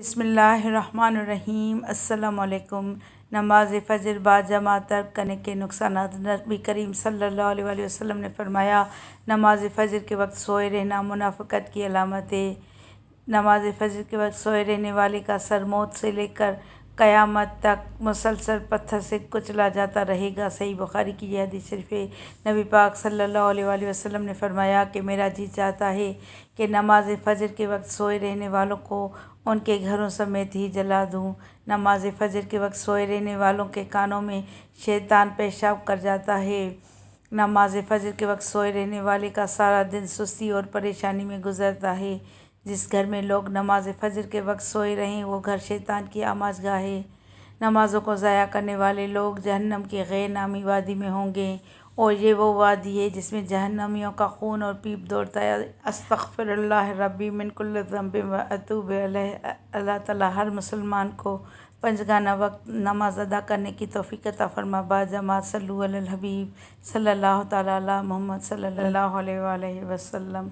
بسم اللہ الرحمن الرحیم۔ السلام علیکم۔ نماز فجر باجماعت ترک کرنے کے نقصانات۔ نبی کریم صلی اللہ علیہ وسلم نے فرمایا، نماز فجر کے وقت سوئے رہنا منافقت کی علامت ہے۔ نماز فجر کے وقت سوئے رہنے والے کا سر موت سے لے کر قیامت تک مسلسل پتھر سے کچلا جاتا رہے گا۔ صحیح بخاری کی یہ حدیث شریف ہے۔ نبی پاک صلی اللہ علیہ وسلم نے فرمایا کہ میرا جی چاہتا ہے کہ نماز فجر کے وقت سوئے رہنے والوں کو ان کے گھروں سمیت ہی جلا دوں۔ نماز فجر کے وقت سوئے رہنے والوں کے کانوں میں شیطان پیشاب کر جاتا ہے۔ نماز فجر کے وقت سوئے رہنے والے کا سارا دن سستی اور پریشانی میں گزرتا ہے۔ جس گھر میں لوگ نماز فجر کے وقت سوئے رہیں وہ گھر شیطان کی آماج گاہ ہے۔ نمازوں کو ضائع کرنے والے لوگ جہنم کی غیر نامی وادی میں ہوں گے، اور یہ وہ وادی ہے جس میں جہنمیوں کا خون اور پیپ دوڑتا ہے۔ استغفر اللہ ربی من کل ذنب و اتوب الیہ۔ اللہ تعالیٰ ہر مسلمان کو پنجگانہ وقت نماز ادا کرنے کی توفیق عطا فرما۔ باجماعت صلو علی الحبیب صلی اللہ تعالیٰ علی محمد صلی اللہ علیہ وآلہ وسلم۔